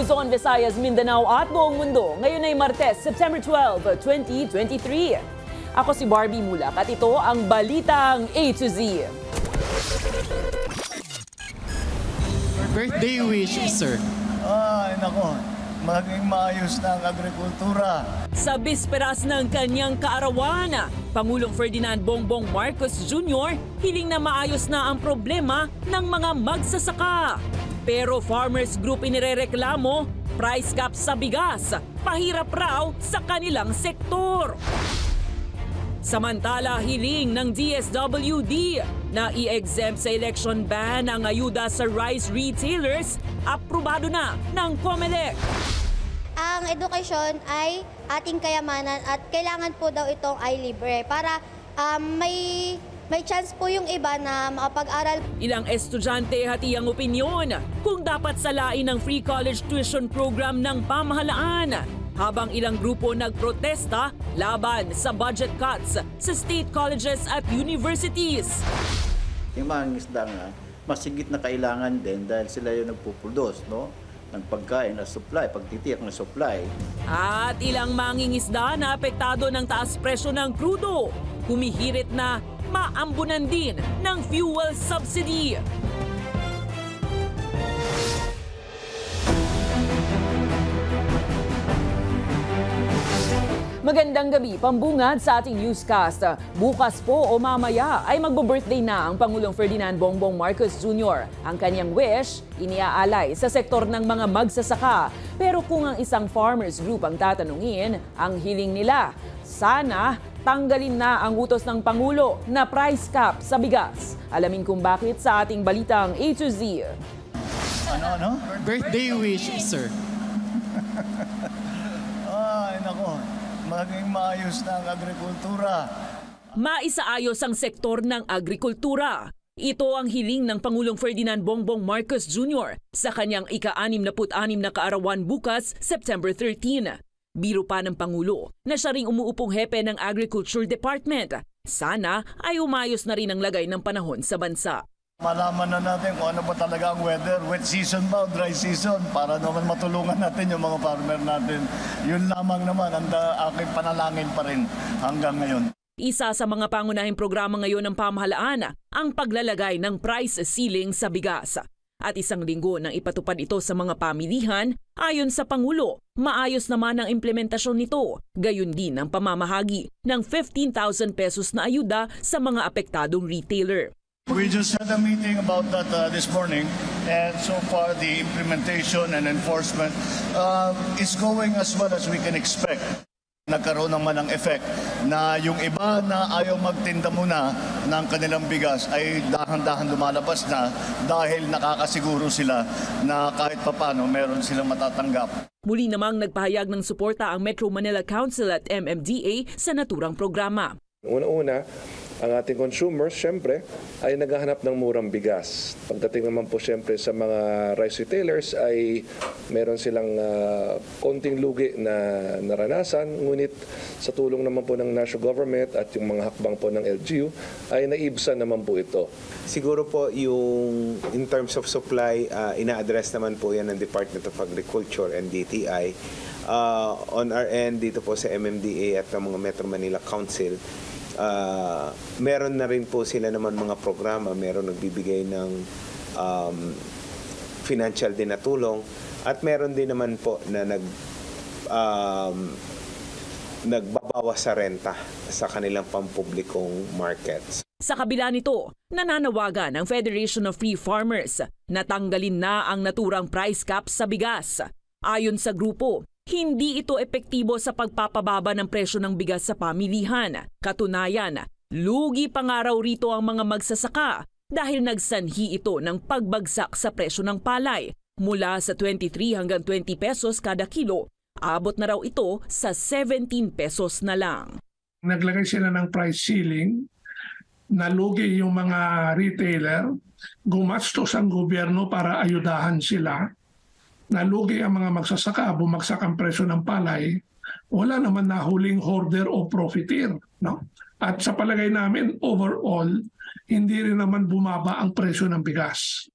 Luzon, Visayas, Mindanao at buong mundo. Ngayon ay Martes, September 12, 2023. Ako si Barbie Mulak at ito ang Balitang A to Z. Birthday wish, sir. Ay, nako. Maging maayos na ang agrikultura. Sa bisperas ng kanyang kaarawan, Pangulong Ferdinand Bongbong Marcos Jr. hiling na maayos na ang problema ng mga magsasaka. Pero Farmers Group inirereklamo, price cap sa bigas, pahirap raw sa kanilang sektor. Samantala, hiling ng DSWD na i-exempt sa election ban ang ayuda sa rice retailers, aprobado na ng COMELEC. Ang edukasyon ay ating kayamanan at kailangan po daw itong ay libre para may chance po yung iba na makapag-aral. Ilang estudyante hati ang opinyon kung dapat salain ang free college tuition program ng pamahalaan. Habang ilang grupo nagprotesta laban sa budget cuts sa state colleges at universities. Yung mga isda nga, masigit na kailangan din dahil sila yung nagpuproduce, no? Ng pagkain na supply, pagtitiyak na supply. At ilang mangingisda na apektado ng taas presyo ng krudo, humihirit na maambunan din ng fuel subsidy. Magandang gabi, pambungad sa ating newscast. Bukas po o mamaya ay magbo-birthday na ang Pangulong Ferdinand Bongbong Marcos Jr. Ang kanyang wish, iniaalay sa sektor ng mga magsasaka. Pero kung ang isang farmers group ang tatanungin, ang hiling nila, sana tanggalin na ang utos ng Pangulo na price cap sa bigas. Alamin kung bakit sa ating Balitang A to Z. Ano? Birthday wish, sir. Ay, nako. Maging maayos na ang agrikultura. Maisaayos ang sektor ng agrikultura. Ito ang hiling ng Pangulong Ferdinand Bongbong Marcos Jr. sa kanyang ika-66 na kaarawan bukas, September 13. Biro pa ng Pangulo na siya ring umuupong hepe ng Agriculture Department. Sana ay umayos na rin ang lagay ng panahon sa bansa. Malaman na natin kung ano ba talaga ang weather, wet season ba o dry season, para naman matulungan natin yung mga farmer natin. Yun lamang naman ang aking panalangin pa rin hanggang ngayon. Isa sa mga pangunahing programa ngayon ng pamahalaan ang paglalagay ng price ceiling sa bigas. At isang linggo nang ipatupad ito sa mga pamilihan, ayon sa Pangulo, maayos naman ang implementasyon nito. Gayon din ang pamamahagi ng 15,000 pesos na ayuda sa mga apektadong retailer. We just had a meeting about that this morning, and so far the implementation and enforcement is going as well as we can expect. Nagkaroon naman ng effect na yung iba na ayaw magtinda muna ng kanilang bigas ay dahan-dahan lumalabas na dahil nakakasiguro sila na kahit papano meron silang matatanggap. Muli namang nagpahayag ng suporta ang Metro Manila Council at MMDA sa naturang programa. Una-una, ang ating consumers, syempre, ay naghahanap ng murang bigas. Pagdating naman po, syempre, sa mga rice retailers, ay meron silang konting lugi na naranasan. Ngunit sa tulong naman po ng national government at yung mga hakbang po ng LGU, ay naibsan naman po ito. Siguro po yung in terms of supply, ina-address naman po yan ng Department of Agriculture and DTI. On our end, dito po sa MMDA at ng mga Metro Manila Council, meron na rin po sila naman mga programa, meron nagbibigay ng financial din na tulong at meron din naman po na nagbabawas sa renta sa kanilang pampublikong markets. Sa kabila nito, nananawagan ang Federation of Free Farmers na tanggalin na ang naturang price cap sa bigas. Ayon sa grupo, hindi ito epektibo sa pagpapababa ng presyo ng bigas sa pamilihan. Katunayan, lugi pa nga raw rito ang mga magsasaka dahil nagsanhi ito ng pagbagsak sa presyo ng palay. Mula sa 23 hanggang 20 pesos kada kilo, abot na raw ito sa 17 pesos na lang. Naglagay sila ng price ceiling, nalugi yung mga retailer, gumastos ang gobyerno para ayudahan sila. Nalugi ang mga magsasaka, bumagsak ang presyo ng palay, wala naman nahuling hoarder o profiteer. No? At sa palagay namin, overall, hindi rin naman bumaba ang presyo ng bigas.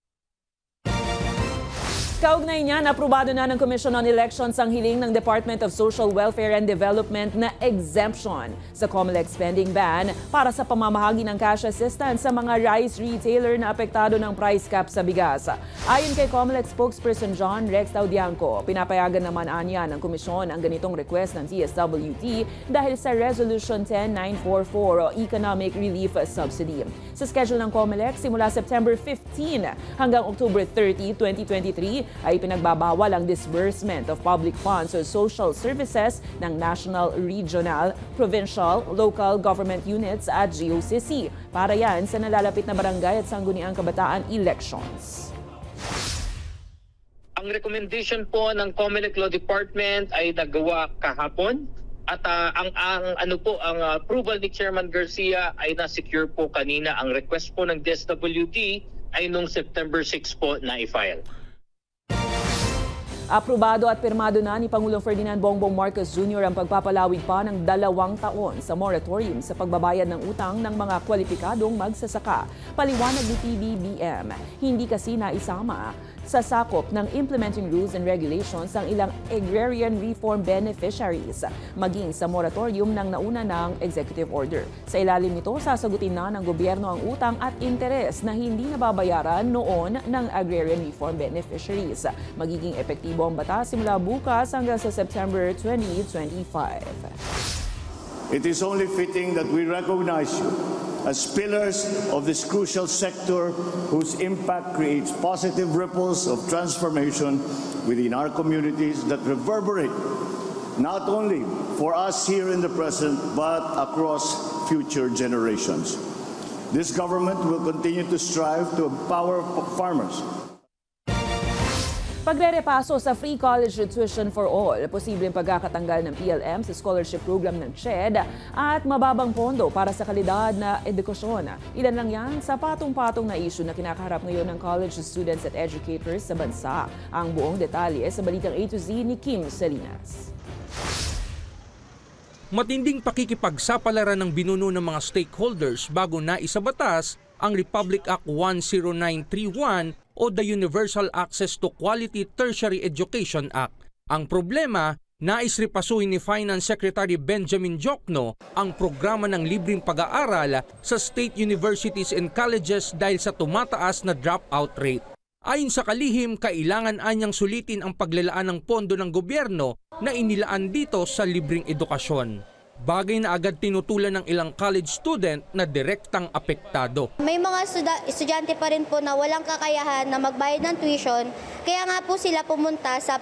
Kaugnay niyan, aprobado na ng Commission on Elections ang hiling ng Department of Social Welfare and Development na exemption sa COMELEC spending ban para sa pamamahagi ng cash assistance sa mga rice retailer na apektado ng price cap sa bigas. Ayon kay COMELEC spokesperson John Rex Taudianco, pinapayagan naman anya ng komisyon ang ganitong request ng TSWT dahil sa Resolution 10944 o Economic Relief Subsidy. Sa schedule ng COMELEC, simula September 15 hanggang October 30, 2023, ay pinagbabawal ang disbursement of public funds or social services ng national, regional, provincial, local government units at GOCC para yan sa nalalapit na barangay at sangguniang kabataan elections. Ang recommendation po ng COMELEC Law Department ay nagawa kahapon at ang approval ni Chairman Garcia ay na-secure po kanina. Ang request po ng DSWD ay noong September 6 po na i-file. Aprobado at pirmado na ni Pangulong Ferdinand Bongbong Marcos Jr. ang pagpapalawig pa ng 2 taon sa moratorium sa pagbabayad ng utang ng mga kwalipikadong magsasaka. Paliwanag ni PBBM, hindi kasi naisama sa sakop ng implementing rules and regulations ang ilang agrarian reform beneficiaries, maging sa moratorium ng nauna ng executive order. Sa ilalim nito, sasagutin na ng gobyerno ang utang at interes na hindi nababayaran noon ng agrarian reform beneficiaries. Magiging epektibo ang batas simula bukas hanggang sa September 2025. It is only fitting that we recognize you as pillars of this crucial sector whose impact creates positive ripples of transformation within our communities that reverberate not only for us here in the present but across future generations. This government will continue to strive to empower farmers. Pagrerepaso sa free college tuition for all, posibleng pagkakatanggal ng PLM sa scholarship program ng CHED at mababang pondo para sa kalidad na edukasyon. Ilan lang yan sa patong-patong na issue na kinakaharap ngayon ng college students at educators sa bansa. Ang buong detalye sa balitang A to Z ni Kim Salinas. Matinding pakikipagsapalaran ng binuno ng mga stakeholders bago naisabatas ang Republic Act 10931 o the Universal Access to Quality Tertiary Education Act. Ang problema, nais repasuhin ni Finance Secretary Benjamin Diokno ang programa ng libreng pag-aaral sa state universities and colleges dahil sa tumataas na dropout rate. Ayon sa kalihim, kailangan anyang sulitin ang paglalaan ng pondo ng gobyerno na inilaan dito sa libreng edukasyon. Bagay na agad tinutulan ng ilang college student na direktang apektado. May mga estudyante pa rin po na walang kakayahan na magbayad ng tuition, kaya nga po sila pumunta sa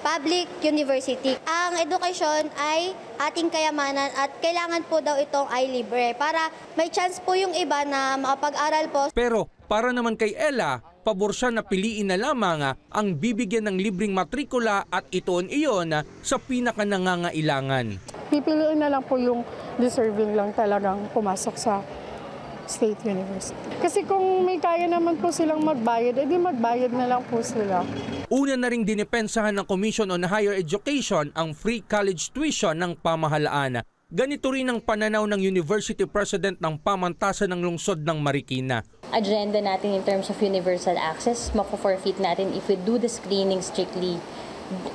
public university. Ang edukasyon ay ating kayamanan at kailangan po daw itong ay libre para may chance po yung iba na makapag-aral po. Pero para naman kay Ella, pabor siya na piliin na lamang ang bibigyan ng libreng matrikula at itoon iyon sa pinakanangangailangan. Pipiliin na lang po yung deserving lang talagang pumasok sa State University. Kasi kung may kaya naman po silang magbayad, edi magbayad na lang po sila. Una na ring dinipensahan ng Commission on Higher Education ang free college tuition ng pamahalaan. Ganito rin ang pananaw ng University President ng pamantasan ng lungsod ng Marikina. Agenda natin in terms of universal access, mako-forfeit natin if we do the screening strictly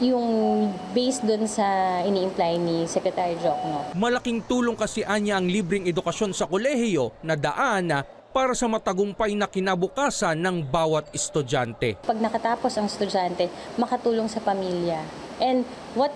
yung based dun sa ini-imply ni Secretary Diokno. Malaking tulong kasi anya ang libreng edukasyon sa kolehiyo na daan para sa matagumpay na kinabukasan ng bawat estudyante. Pag nakatapos ang estudyante, makatulong sa pamilya. And what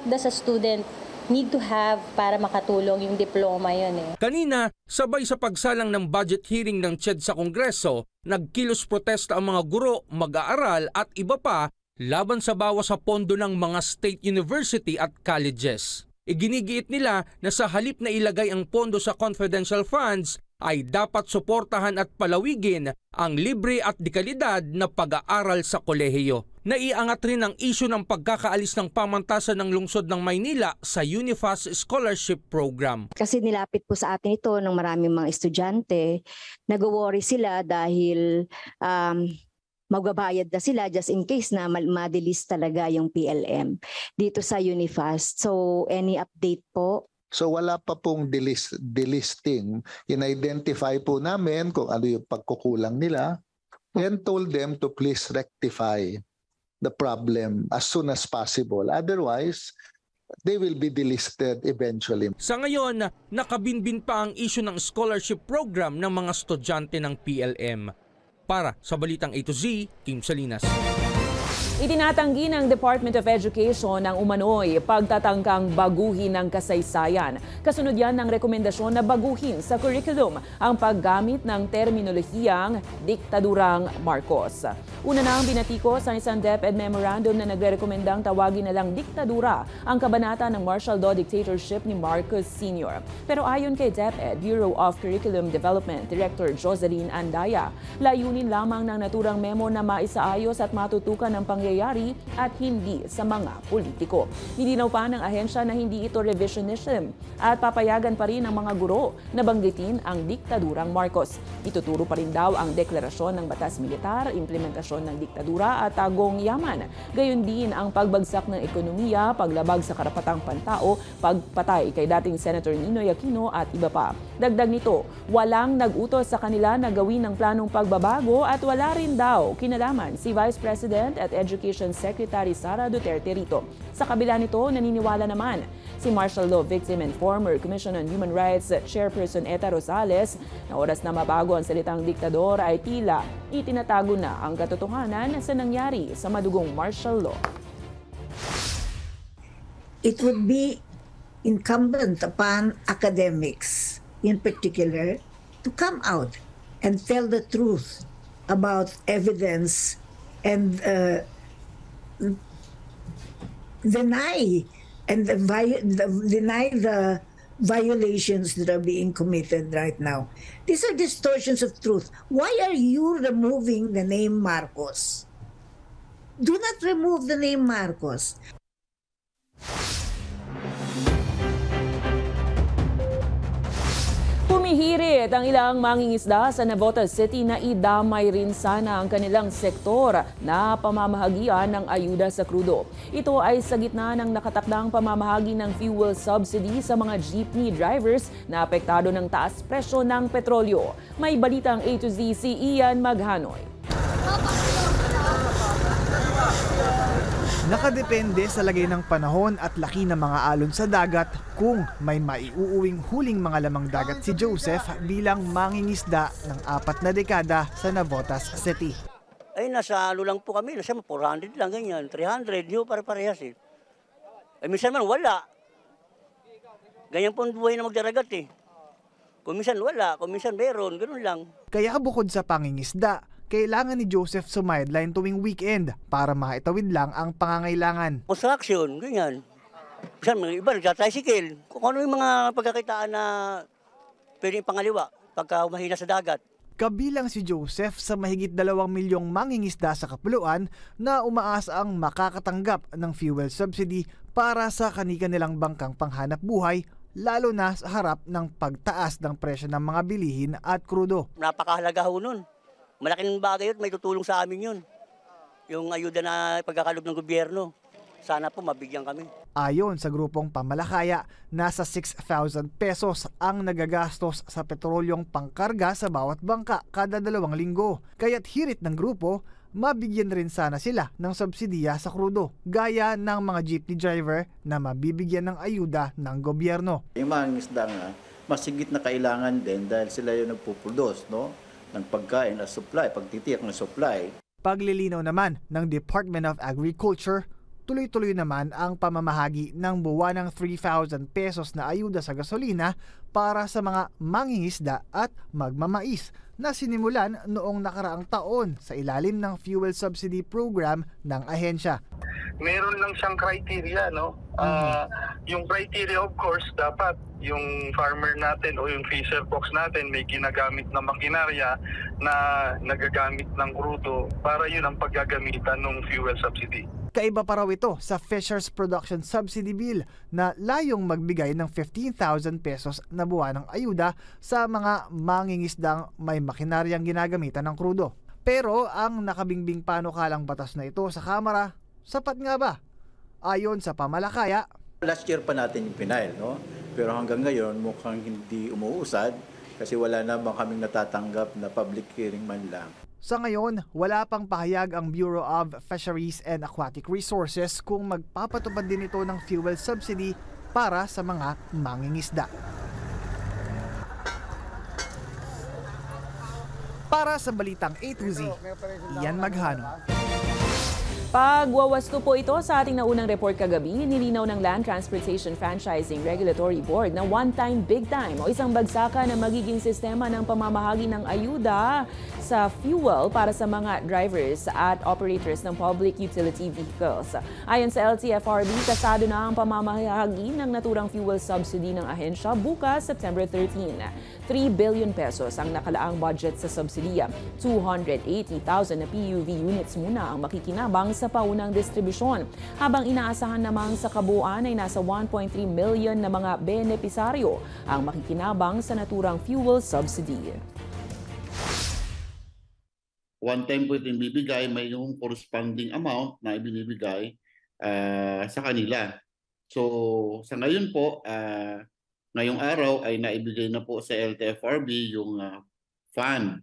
does a student need to have para makatulong yung diploma yun eh. Kanina, sabay sa pagsalang ng budget hearing ng CHED sa Kongreso, nagkilos protesta ang mga guro, mag-aaral at iba pa laban sa bawas sa pondo ng mga state university at colleges. Iginigiit nila na sa halip na ilagay ang pondo sa confidential funds, ay dapat suportahan at palawigin ang libre at dekalidad na pag-aaral sa kolehiyo. Naiangat rin ang isyu ng pagkakaalis ng pamantasan ng lungsod ng Maynila sa UNIFAS Scholarship Program. Kasi nilapit po sa atin ito ng maraming mga estudyante, nag-worry sila dahil magbabayad na sila just in case na madilis talaga yung PLM dito sa UNIFAS. So any update po? So wala pa pong delisting. In-identify po namin kung ano yung pagkukulang nila and told them to please rectify the problem as soon as possible. Otherwise, they will be delisted eventually. Sa ngayon, nakabinbin pa ang issue ng scholarship program ng mga estudyante ng PLM. Para sa Balitang A to Z, Kim Salinas. Itinatanggi ng Department of Education ang umano'y pagtatangkang baguhin ng kasaysayan. Kasunod yan ng rekomendasyon na baguhin sa curriculum ang paggamit ng terminolohiyang diktadurang Marcos. Una na ang binatikos sa isang DepEd memorandum na nagrerekomendang tawagin na lang diktadura ang kabanata ng martial law dictatorship ni Marcos Sr. Pero ayon kay DepEd Bureau of Curriculum Development Director Jocelyn Andaya, layunin lamang ng naturang memo na maisaayos at matutukan ng pangyayari at hindi sa mga politiko. Nilinaw pa ng ahensya na hindi ito revisionism at papayagan pa rin ang mga guro na banggitin ang diktadurang Marcos. Ituturo pa rin daw ang deklarasyon ng batas militar, implementasyon ng diktadura at tagong yaman. Gayon din ang pagbagsak ng ekonomiya, paglabag sa karapatang pantao, pagpatay kay dating Senator Ninoy Aquino at iba pa. Dagdag nito, walang nag-utos sa kanila na gawin ng planong pagbabago at wala rin daw kinalaman si Vice President at Education Secretary Sara Duterte rito. Sa kabila nito, naniniwala naman si martial law victim and former Commission on Human Rights Chairperson Eta Rosales na oras na mabago ang salitang diktador ay tila itinatago na ang katotohanan sa nangyari sa madugong martial law. It would be incumbent upon academics in particular to come out and tell the truth about evidence and deny the violations that are being committed right now. These are distortions of truth. Why are you removing the name Marcos? Do not remove the name Marcos. Humihirit ang ilang mangingisda sa Navotas City na idamay rin sana ang kanilang sektor na pamamahagian ng ayuda sa krudo. Ito ay sa gitna ng nakatakdang pamamahagi ng fuel subsidy sa mga jeepney drivers na apektado ng taas presyo ng petrolyo. May balitang A to Z si Ian Maghanoy. Nakadepende sa lagay ng panahon at laki ng mga alon sa dagat kung may maiuuwing huling mga lamang dagat si Joseph bilang mangingisda ng 4 na dekada sa Navotas City. Ay, nasa ano lang po kami, nasa 400 lang ganyan, 300, di ba pare-parehas eh. Ay, minsan man wala. Ganyan po ang buhay na magdaragat eh. Kung minsan wala, kung minsan meron, ganoon lang. Kaya bukod sa pangingisda, kailangan ni Joseph sumideline tuwing weekend para maitawid lang ang pangangailangan. Construction, ganyan. Minsan mga iba nagtatricycle. Kung ano yung mga pagkakitaan na pwedeng pangaliwa pagka mahina sa dagat. Kabilang si Joseph sa mahigit 2 milyong mangingisda sa Kapuluan na umaasa ang makakatanggap ng fuel subsidy para sa kanilang bangkang panghanap buhay, lalo na sa harap ng pagtaas ng presyo ng mga bilihin at krudo. Napakahalaga ho nun. Malaking bagay yun, may tutulong sa amin yun. Yung ayuda na pagkakalob ng gobyerno. Sana po mabigyan kami. Ayon sa grupong Pamalakaya, nasa 6,000 pesos ang nagagastos sa petrolyong pangkarga sa bawat bangka kada 2 linggo. Kaya't hirit ng grupo, mabigyan rin sana sila ng subsidiya sa krudo, gaya ng mga jeepney driver na mabibigyan ng ayuda ng gobyerno. Yung mga isda nga, masigit na kailangan din dahil sila yung nagpuproduce, no? Ng pagkain at supply, pagtitiyak ng supply. Paglilinaw naman ng Department of Agriculture, tuloy-tuloy naman ang pamamahagi ng buwanang 3,000 pesos na ayuda sa gasolina para sa mga mangingisda at magmamais na sinimulan noong nakaraang taon sa ilalim ng fuel subsidy program ng ahensya. Meron lang siyang criteria, no? Yung criteria, of course, dapat yung farmer natin o yung fisher folks natin may ginagamit na makinarya na nagagamit ng krudo para yun ang paggagamitan ng fuel subsidy. Kaiba pa raw ito sa Fisher's Production Subsidy Bill na layong magbigay ng 15,000 pesos na buwanang ayuda sa mga mangingisdang may makinaryang ginagamitan ng krudo. Pero ang nakabingbing panukalang batas na ito sa Kamara, sapat nga ba? Ayon sa Pamalakaya, last year pa natin yung pinail, no? Pero hanggang ngayon mukhang hindi umuusad Kasi wala naman kaming natatanggap na public hearing man lang. Sa ngayon, wala pang pahayag ang Bureau of Fisheries and Aquatic Resources kung magpapatupad din ito ng fuel subsidy para sa mga mangingisda. Para sa Balitang A to Z, Ian Maghano. Pagwawasto po ito sa ating naunang report kagabi, nilinaw ng Land Transportation Franchising Regulatory Board na one-time, big-time o isang bagsakan na magiging sistema ng pamamahagi ng ayuda sa fuel para sa mga drivers at operators ng public utility vehicles. Ayon sa LTFRB, kasado na ang pamamahagi ng naturang fuel subsidy ng ahensya bukas September 13. 3 billion pesos ang nakalaang budget sa subsidiya. 280,000 na PUV units muna ang makikinabang sa paunang distribusyon, habang inaasahan namang sa kabuuan ay nasa 1.3 million na mga benepisaryo ang makikinabang sa naturang fuel subsidy. One time po itong bibigay, may yung corresponding amount na ibinibigay sa kanila. So sa ngayon po, ngayong araw ay naibigay na po sa LTFRB yung fund.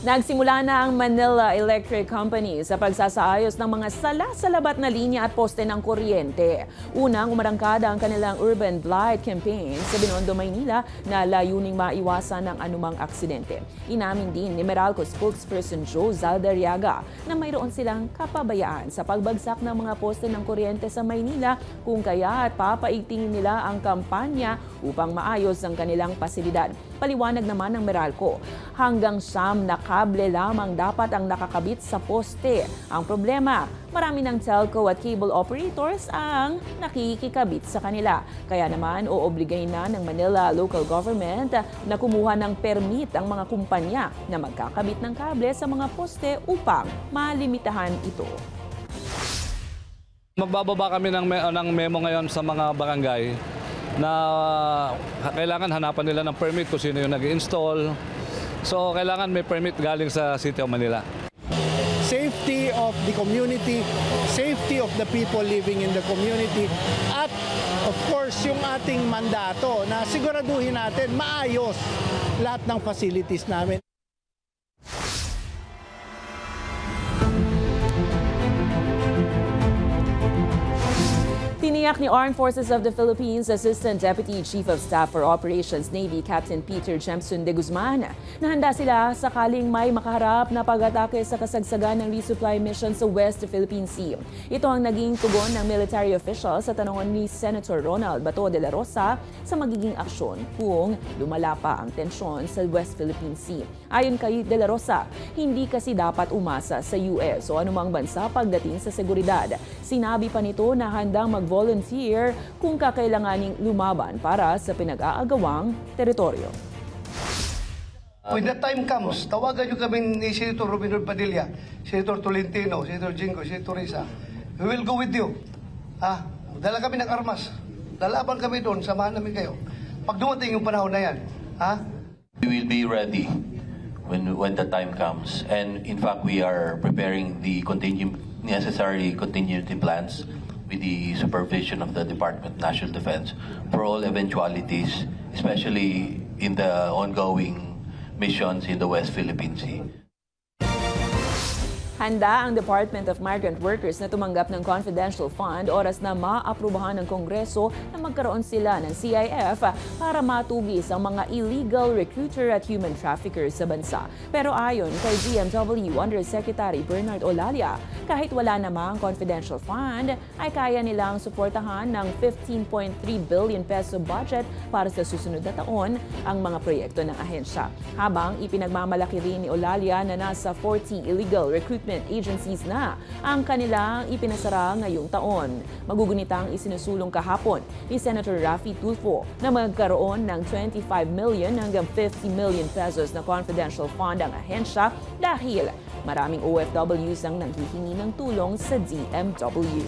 Nagsimula na ang Manila Electric Company sa pagsasaayos ng mga sala-salabat na linya at poste ng kuryente. Unang umarangkada ang kanilang Urban Blight Campaign sa Binondo, Maynila na layuning maiwasan ng anumang aksidente. Inamin din ni Meralco spokesperson Joe Zaldariaga na mayroon silang kapabayaan sa pagbagsak ng mga poste ng kuryente sa Maynila, kung kaya at papaigtingin nila ang kampanya upang maayos ang kanilang pasilidad. Paliwanag naman ng Meralco, hanggang 9 na kable lamang dapat ang nakakabit sa poste. Ang problema, marami ng telco at cable operators ang nakikikabit sa kanila. Kaya naman, oobligay na ng Manila Local Government na kumuha ng permit ang mga kumpanya na magkakabit ng kable sa mga poste upang malimitahan ito. Magbababa kami ng memo ngayon sa mga barangay na kailangan hanapan nila ng permit kung sino yung nag-install. So kailangan may permit galing sa City of Manila. Safety of the community, safety of the people living in the community, at of course yung ating mandato na siguraduhin natin maayos lahat ng facilities namin. Tiniyak ni Armed Forces of the Philippines Assistant Deputy Chief of Staff for Operations Navy Captain Peter Jemson de Guzman na handa sila sakaling may makaharap na pag-atake sa kasagsagan ng resupply mission sa West Philippine Sea. Ito ang naging tugon ng military official sa tanungan ni Senator Ronald Bato de la Rosa sa magiging aksyon kung lumala pa ang tensyon sa West Philippine Sea. Ayon kay de la Rosa, hindi kasi dapat umasa sa US o anumang bansa pagdating sa seguridad. Sinabi pa nito na handang mag-volunteer kung kakailanganing lumaban para sa pinag-aagawang teritoryo. When the time comes, tawagan nyo kami ni Senator Robin Hood Padilla, Senator Tolentino, Senator Jingo, Senator Risa. We will go with you. Dala kami ng armas. Lalaban kami doon, samahan namin kayo. Pag dumating yung panahon na yan, we will be ready when the time comes. And in fact, we are preparing the necessary continuity plans with the supervision of the Department of National Defense for all eventualities, especially in the ongoing missions in the West Philippine Sea. Handa ang Department of Migrant Workers na tumanggap ng confidential fund oras na maaprubahan ng Kongreso na magkaroon sila ng CIF para matugis ang mga illegal recruiter at human traffickers sa bansa. Pero ayon kay DMW Undersecretary Bernard Olalia, kahit wala namang confidential fund, ay kaya nilang suportahan ng 15.3 billion peso budget para sa susunod na taon ang mga proyekto ng ahensya. Habang ipinagmamalaki rin ni Olalia na nasa 40 illegal recruitment agencies na ang kanilang ipinasara ngayong taon. Magugunitang isinusulong kahapon ni Senator Raffy Tulfo na magkaroon ng 25 million hanggang 50 million pesos na confidential fund ang ahensya dahil maraming OFWs ang nanghihingi ng tulong sa DMW.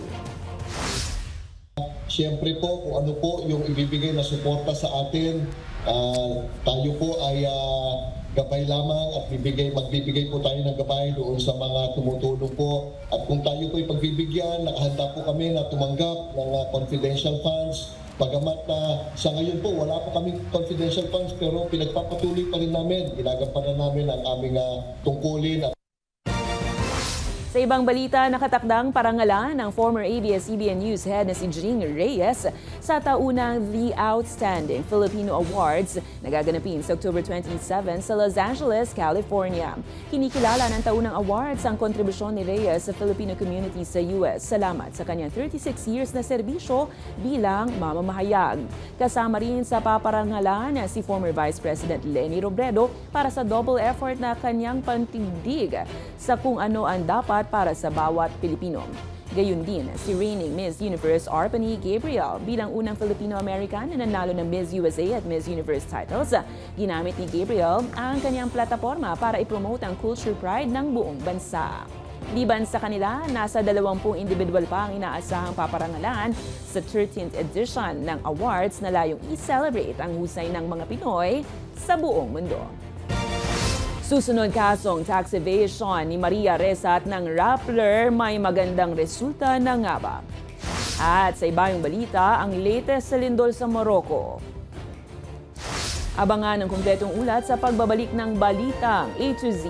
Siyempre po kung ano po yung ibibigay na suporta sa atin, tayo po ay gabay lamang at magbibigay po tayo ng gabay doon sa mga tumutulong po. At kung tayo po ay pagbibigyan, nakahanda po kami na tumanggap ng confidential funds Bagamat na sa ngayon po wala pa kaming confidential funds pero pinagpapatuloy pa rin namin, ginagampanan namin ang aming tungkulin. Sa ibang balita, nakatakdang parangalan ng former ABS-CBN News head na si Jing Reyes sa taunang The Outstanding Filipino Awards na gaganapin sa October 27 sa Los Angeles, California. Kinikilala ng taunang awards ang kontribusyon ni Reyes sa Filipino community sa US. Salamat sa kanyang 36 years na serbisyo bilang mamamahayag. Kasama rin sa paparangalan si former Vice President Leni Robredo para sa double effort na kanyang pantindig sa kung ano ang dapat para sa bawat Pilipino. Gayun din si reigning Miss Universe Arpany Gabriel bilang unang Filipino-American na nanalo ng Miss USA at Miss Universe titles. Ginamit ni Gabriel ang kanyang plataforma para ipromote ang culture pride ng buong bansa. Liban sa kanila, nasa 20 individual pa ang inaasahang paparangalan sa 13th edition ng awards na layong i-celebrate ang husay ng mga Pinoy sa buong mundo. Susunod kasong tax evasion ni Maria Ressa at ng Rappler, may magandang resulta na nga ba? At sa ibang balita, ang latest sa lindol sa Morocco. Abangan ang kumpletong ulat sa pagbabalik ng Balitang A to Z.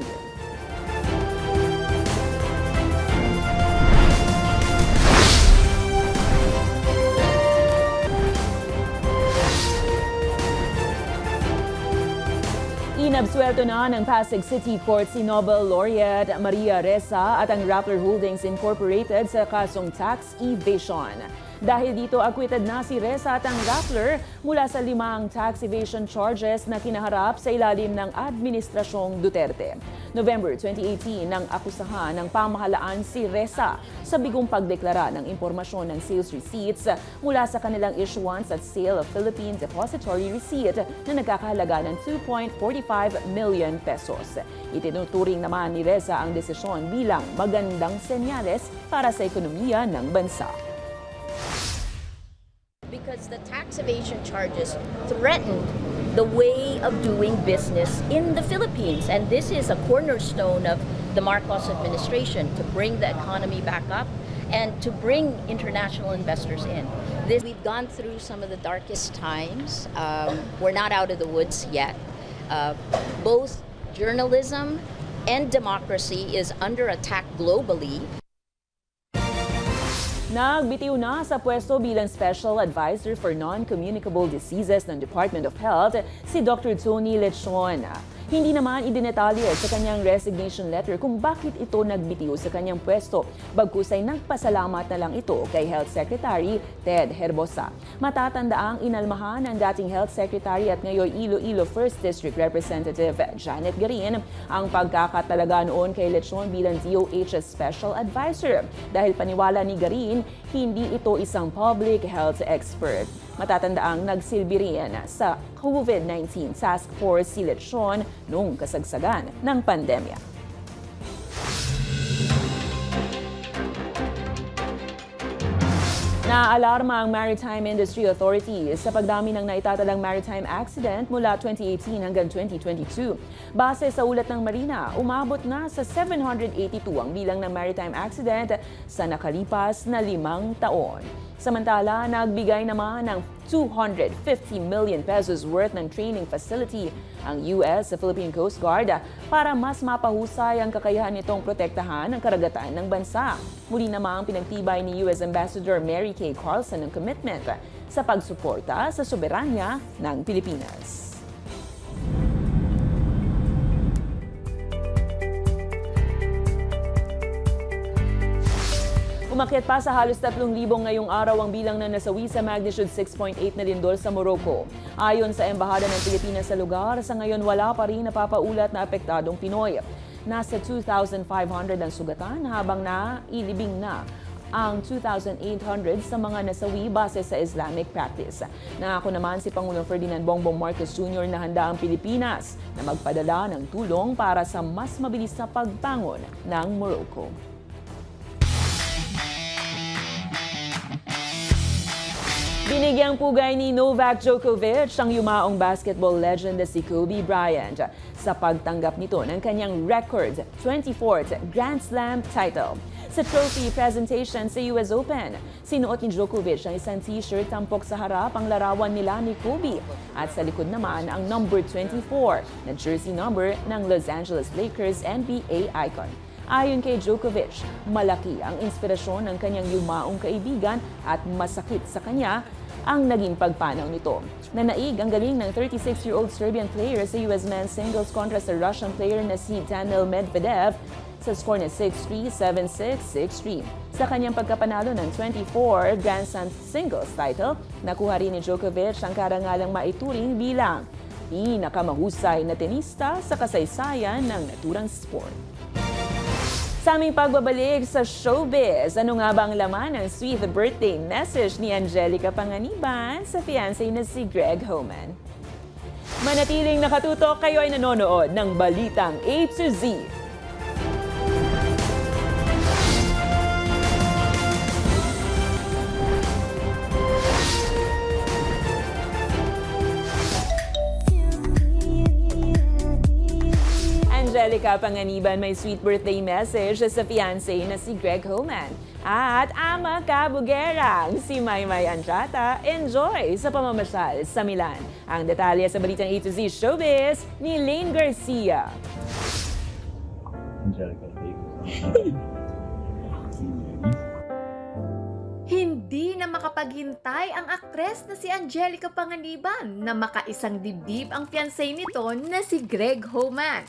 Inabsuelto na ng Pasig City Court si Nobel laureate Maria Ressa at ang Rappler Holdings Incorporated sa kasong tax evasion. Dahil dito, acquitted na si Ressa at ang Rappler mula sa 5 tax evasion charges na kinaharap sa ilalim ng Administrasyong Duterte. November 2018 nang akusahan ng pamahalaan si Ressa sa bigong pagdeklara ng impormasyon ng sales receipts mula sa kanilang issuance at sale of Philippine Depository Receipt na nagkakahalaga ng 2.45 million pesos. Itinuturing naman ni Ressa ang desisyon bilang magandang senyales para sa ekonomiya ng bansa. Because the tax evasion charges threatened the way of doing business in the Philippines. And this is a cornerstone of the Marcos administration to bring the economy back up and to bring international investors in. We've gone through some of the darkest times. We're not out of the woods yet. Both journalism and democracy is under attack globally. Nagbitiw na sa pwesto bilang Special Advisor for Non-Communicable Diseases ng Department of Health si Dr. Tony Lechon. Hindi naman idinetalye sa kanyang resignation letter kung bakit ito nagbitiw sa kanyang pwesto, bagkus ay nagpasalamat na lang ito kay Health Secretary Ted Herbosa. Matatandaang inalmahan ng dating Health Secretary at ngayon Iloilo 1st District Representative Janet Garin ang pagkakatalaga noon kay Lechon bilang DOH's Special Advisor dahil paniwala ni Garin, hindi ito isang public health expert. Matatandaang nagsilbi rin sa COVID-19 Task Force si Lechon noong kasagsagan ng pandemya. Naaalarma ang Maritime Industry Authority sa pagdami ng naitatalang maritime accident mula 2018 hanggang 2022. Base sa ulat ng Marina, umabot na sa 782 ang bilang ng maritime accident sa nakalipas na 5 taon. Samantala, nagbigay naman ng 250 million pesos worth ng training facility ang US sa Philippine Coast Guard para mas mapahusay ang kakayahan nitong protektahan ang karagatan ng bansa. Muli namang pinagtibay ni US Ambassador Mary Kay Carlson ang commitment sa pagsuporta sa soberanya ng Pilipinas. Umakyat pa sa halos 3,000 ngayong araw ang bilang na nasawi sa magnitude 6.8 na lindol sa Morocco. Ayon sa Embahada ng Pilipinas sa lugar, sa ngayon wala pa rin napapaulat na apektadong Pinoy. Nasa 2,500 ang sugatan habang nailibing na ang 2,800 sa mga nasawi base sa Islamic practice. Nangako naman si Pangulong Ferdinand Bongbong Marcos Jr. na handa ang Pilipinas na magpadala ng tulong para sa mas mabilis na pagbangon ng Morocco. Binigyang pugay ni Novak Djokovic ang yumaong basketball legend na si Kobe Bryant sa pagtanggap nito ng kanyang record 24th Grand Slam title. Sa Sa trophy presentation sa US Open, sinuot ni Djokovic ang isang t-shirt tampok sa harap ang larawan nila ni Kobe at sa likod naman ang number 24 na jersey number ng Los Angeles Lakers NBA icon. Ayon kay Djokovic, malaki ang inspirasyon ng kanyang yumaong kaibigan at masakit sa kanya ang naging pagpanaw nito. Nanaig ang galing ng 36-year-old Serbian player sa US men's singles kontra sa Russian player na si Daniil Medvedev sa score na 6-3, 7-6, 6-3. Sa kanyang pagkapanalo ng 24 Grand Slam singles title, nakuha rin ni Djokovic ang karangalang maituring bilang pinakamahusay na tenista sa kasaysayan ng naturang sport. Sa aming pagbabalik sa showbiz, ano nga ba ang laman ng sweet birthday message ni Angelica Panganiban sa fiancé na si Greg Homan? Manatiling nakatutok, kayo ay nanonood ng Balitang A to Z. Angelica Panganiban may sweet birthday message sa fiancé na si Greg Homan. At ama kabugerang si Maymay Andrata enjoy sa pamamasyal sa Milan. Ang detalye sa Balitang A to Z Showbiz ni Lane Garcia. Hindi na makapaghintay ang aktres na si Angelica Panganiban na makaisang dibdib ang fiancé nito na si Greg Homan.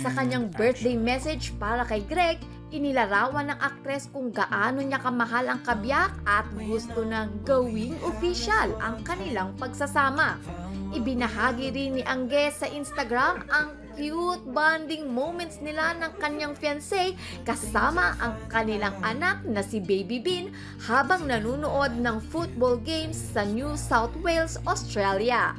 Sa kanyang birthday message para kay Greg, inilarawan ng aktres kung gaano niya kamahal ang kabiyak at gusto nang gawing official ang kanilang pagsasama. Ibinahagi rin ni Angge sa Instagram ang cute bonding moments nila ng kanyang fiancé kasama ang kanilang anak na si Baby Bean habang nanunood ng football games sa New South Wales, Australia.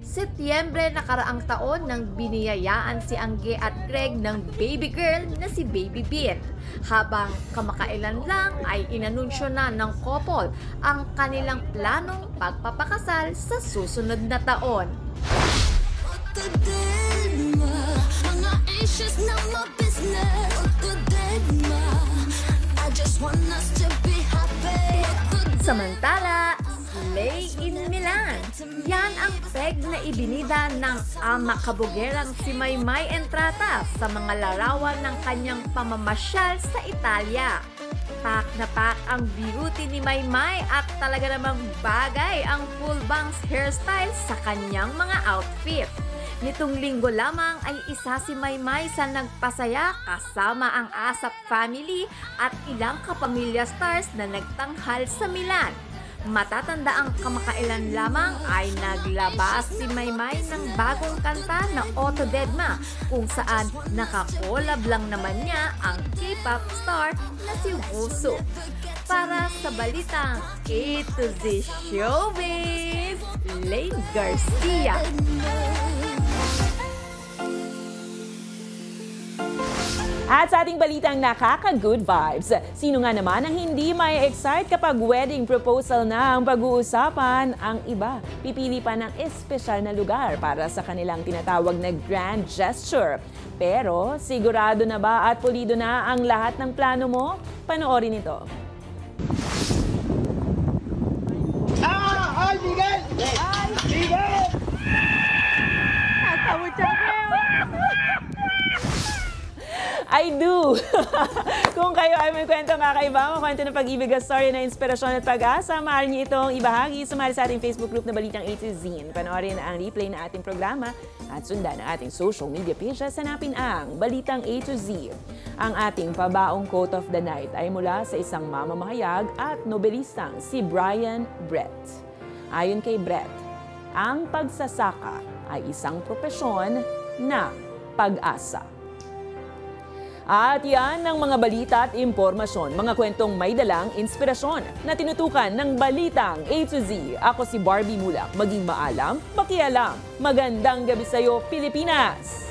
Setyembre nakaraang taon nang biniyayaan si Angge at Greg ng baby girl na si Baby Bean. Habang kamakailan lang ay inanunsyo na ng couple ang kanilang planong pagpapakasal sa susunod na taon. Samantala, Slay in Milan. Yan ang peg na ibinida ng ama kabugerang si Maymay Entrata sa mga larawan ng kanyang pamamasyal sa Italia. Pak na pak ang beauty ni Maymay at talaga namang bagay ang full bangs hairstyle sa kanyang mga outfit. Nitong linggo lamang ay isa si Maymay sa nagpasaya kasama ang ASAP family at ilang kapamilya stars na nagtanghal sa Milan. Matatanda ang kamakailan lamang ay naglabas si Maymay ng bagong kanta na Autodedma kung saan nakakolab lang naman niya ang K-pop star na si Wushu. Para sa Balitang A to Z Showbiz, Lane Garcia. At sa ating balitang nakaka-good vibes, sino nga naman ang hindi may excite kapag wedding proposal na ang pag-uusapan? Ang iba, pipili pa ng espesyal na lugar para sa kanilang tinatawag na grand gesture. Pero sigurado na ba at pulido na ang lahat ng plano mo? Panoorin ito. Hi, Miguel! Hi, Miguel! I do! Kung kayo ay may kwentong kakaiba, kwento ng pag-ibig at story na inspirasyon at pag-asa, maaari niyo itong ibahagi. Sumali sa ating Facebook group na Balitang A to Z. Panoorin ang replay na ating programa at sundan ang ating social media pages. Hanapin ang Balitang A to Z. Ang ating pabaong quote of the night ay mula sa isang mamamahayag at nobelistang si Brian Brett. Ayon kay Brett, ang pagsasaka ay isang propesyon na pag-asa. At yan ang mga balita at impormasyon, mga kwentong may dalang inspirasyon na tinutukan ng Balitang A to Z. Ako si Barbie Mulak, maging maalam, makialam. Magandang gabi sa'yo, Pilipinas!